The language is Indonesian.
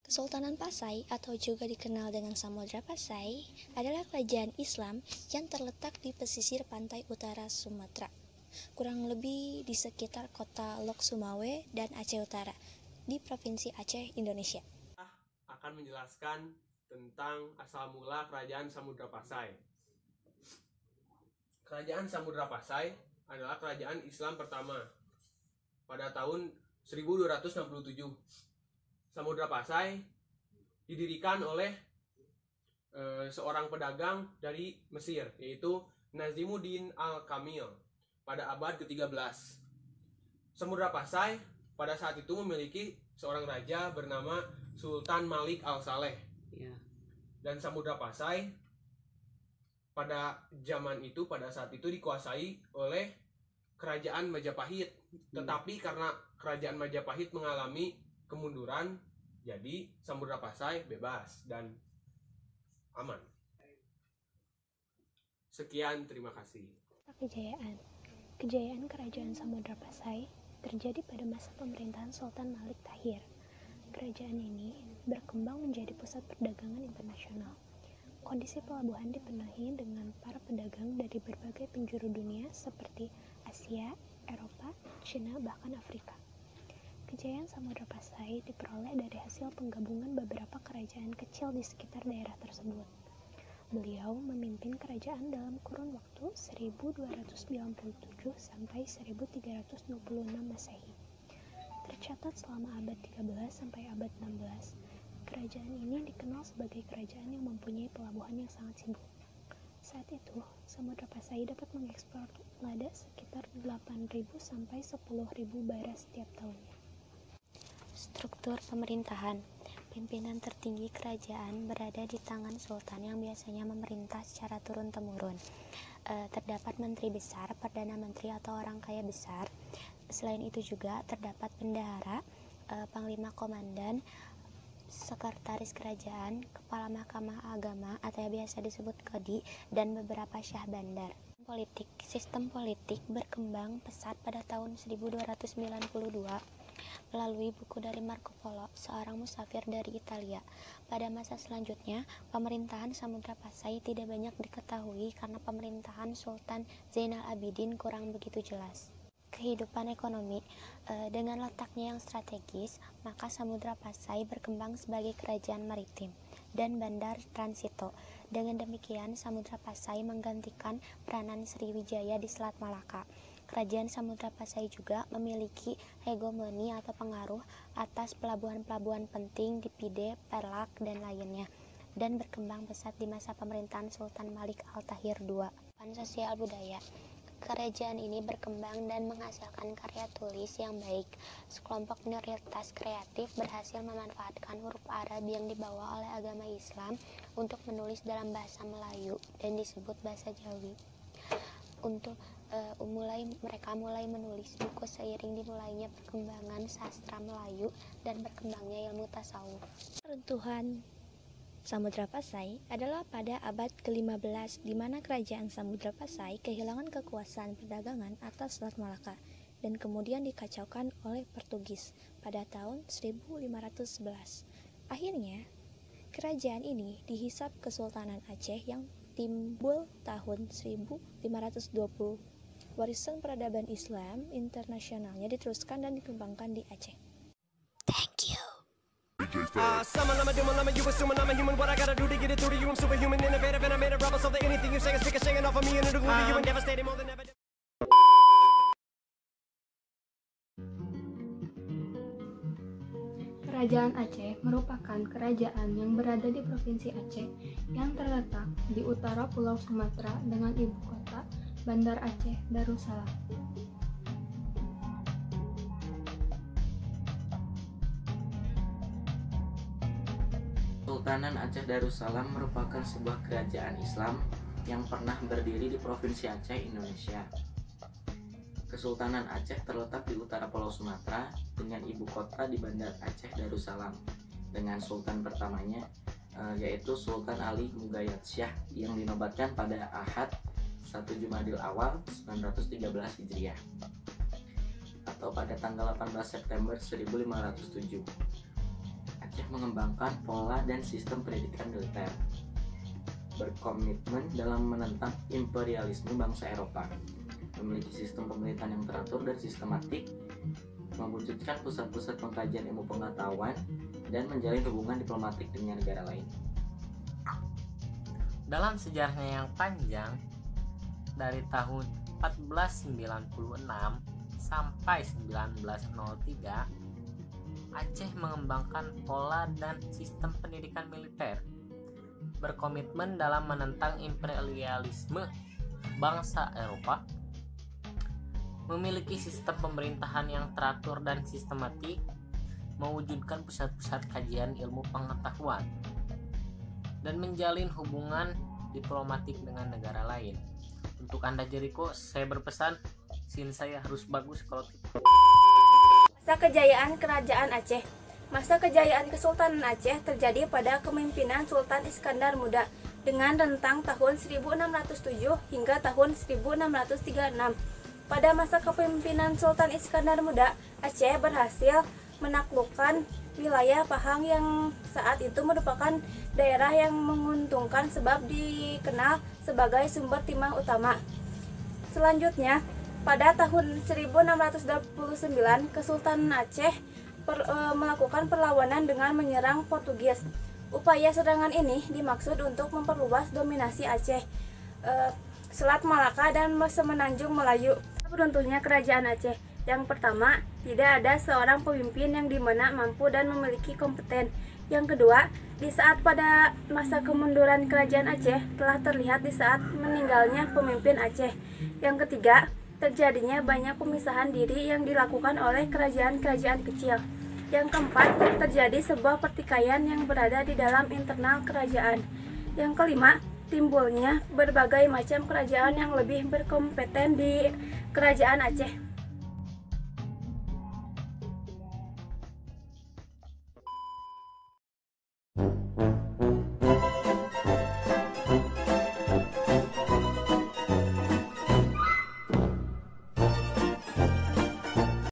Kesultanan Pasai atau juga dikenal dengan Samudra Pasai adalah kerajaan Islam yang terletak di pesisir pantai utara Sumatera, kurang lebih di sekitar kota Lok Sumawe dan Aceh Utara di Provinsi Aceh, Indonesia. Akan menjelaskan tentang asal mula kerajaan Samudra Pasai. Kerajaan Samudra Pasai adalah kerajaan Islam pertama pada tahun 1267. Samudra Pasai didirikan oleh seorang pedagang dari Mesir, yaitu Nazimuddin Al-Kamil pada abad ke-13. Samudra Pasai pada saat itu memiliki seorang raja bernama Sultan Malik Al-Saleh. Dan Samudra Pasai pada saat itu dikuasai oleh kerajaan Majapahit. Tetapi karena kerajaan Majapahit mengalami kemunduran, jadi Samudra Pasai bebas dan aman. Sekian, terima kasih. Kejayaan kerajaan Samudra Pasai terjadi pada masa pemerintahan Sultan Malik Tahir. Kerajaan ini berkembang menjadi pusat perdagangan internasional. Kondisi pelabuhan dipenuhi dengan para pedagang dari berbagai penjuru dunia seperti Asia, Eropa, Cina, bahkan Afrika. Kejayaan Samudra Pasai diperoleh dari hasil penggabungan beberapa kerajaan kecil di sekitar daerah tersebut. Beliau memimpin kerajaan dalam kurun waktu 1297 sampai 1326 Masehi. Tercatat selama abad 13 sampai abad 16, kerajaan ini dikenal sebagai kerajaan yang mempunyai pelabuhan yang sangat sibuk. Saat itu, Samudra Pasai dapat mengekspor lada sekitar 8.000 sampai 10.000 bara setiap tahunnya. Struktur pemerintahan. Pimpinan tertinggi kerajaan berada di tangan sultan yang biasanya memerintah secara turun-temurun. Terdapat menteri besar, perdana menteri atau orang kaya besar. Selain itu juga terdapat bendahara, panglima komandan, sekretaris kerajaan, kepala mahkamah agama atau yang biasa disebut qadi, dan beberapa syah bandar. Sistem politik berkembang pesat pada tahun 1292 melalui buku dari Marco Polo, seorang musafir dari Italia. Pada masa selanjutnya, pemerintahan Samudra Pasai tidak banyak diketahui karena pemerintahan Sultan Zainal Abidin kurang begitu jelas. Kehidupan ekonomi. Dengan letaknya yang strategis, maka Samudra Pasai berkembang sebagai kerajaan maritim dan bandar transito. Dengan demikian, Samudra Pasai menggantikan peranan Sriwijaya di Selat Malaka. Kerajaan Samudra Pasai juga memiliki hegemoni atau pengaruh atas pelabuhan-pelabuhan penting di Pide, Perlak, dan lainnya, dan berkembang pesat di masa pemerintahan Sultan Malik Al-Tahir II. Sosial budaya. Kerajaan ini berkembang dan menghasilkan karya tulis yang baik. Sekelompok minoritas kreatif berhasil memanfaatkan huruf Arab yang dibawa oleh agama Islam untuk menulis dalam bahasa Melayu dan disebut bahasa Jawi. Mereka mulai menulis buku seiring dimulainya perkembangan sastra Melayu dan berkembangnya ilmu tasawuf. Runtuhan Samudra Pasai adalah pada abad ke-15, di mana kerajaan Samudra Pasai kehilangan kekuasaan perdagangan atas Selat Malaka dan kemudian dikacaukan oleh Portugis pada tahun 1511. Akhirnya, kerajaan ini dihisap Kesultanan Aceh yang timbul tahun 1520. Warisan peradaban Islam internasionalnya diteruskan dan dikembangkan di Aceh. Thank you. Kerajaan Aceh merupakan kerajaan yang berada di Provinsi Aceh yang terletak di utara Pulau Sumatera dengan ibu kota Bandar Aceh Darussalam. Kesultanan Aceh Darussalam merupakan sebuah kerajaan Islam yang pernah berdiri di Provinsi Aceh, Indonesia. Kesultanan Aceh terletak di utara Pulau Sumatera dengan ibu kota di Bandar Aceh Darussalam dengan sultan pertamanya yaitu Sultan Ali Mugayat Syah yang dinobatkan pada Ahad 1 Jumadil Awal 913 Hijriah atau pada tanggal 18 September 1507. Aceh mengembangkan pola dan sistem pendidikan militer, berkomitmen dalam menentang imperialisme bangsa Eropa, memiliki sistem pemerintahan yang teratur dan sistematik, mewujudkan pusat-pusat pengkajian ilmu pengetahuan, dan menjalin hubungan diplomatik dengan negara lain. Dalam sejarahnya yang panjang, dari tahun 1496 sampai 1903, Aceh mengembangkan pola dan sistem pendidikan militer, berkomitmen dalam menentang imperialisme bangsa Eropa, memiliki sistem pemerintahan yang teratur dan sistematik, mewujudkan pusat-pusat kajian ilmu pengetahuan, dan menjalin hubungan diplomatik dengan negara lain. Untuk Anda Jericho, saya berpesan, SIN saya harus bagus kalau Masa kejayaan Kerajaan Aceh. Masa kejayaan Kesultanan Aceh terjadi pada kepemimpinan Sultan Iskandar Muda dengan rentang tahun 1607 hingga tahun 1636. Pada masa kepemimpinan Sultan Iskandar Muda, Aceh berhasil menaklukkan wilayah Pahang yang saat itu merupakan daerah yang menguntungkan sebab dikenal sebagai sumber timah utama. Selanjutnya, pada tahun 1629, Kesultanan Aceh melakukan perlawanan dengan menyerang Portugis. Upaya serangan ini dimaksud untuk memperluas dominasi Aceh, Selat Malaka, dan semenanjung Melayu. Beruntuhnya Kerajaan Aceh. Yang pertama, tidak ada seorang pemimpin yang dimana mampu dan memiliki kompeten. Yang kedua, di saat pada masa kemunduran Kerajaan Aceh telah terlihat di saat meninggalnya pemimpin Aceh. Yang ketiga, terjadinya banyak pemisahan diri yang dilakukan oleh kerajaan-kerajaan kecil. Yang keempat, terjadi sebuah pertikaian yang berada di dalam internal kerajaan. Yang kelima, timbulnya berbagai macam kerajaan yang lebih berkompeten di Kerajaan Aceh.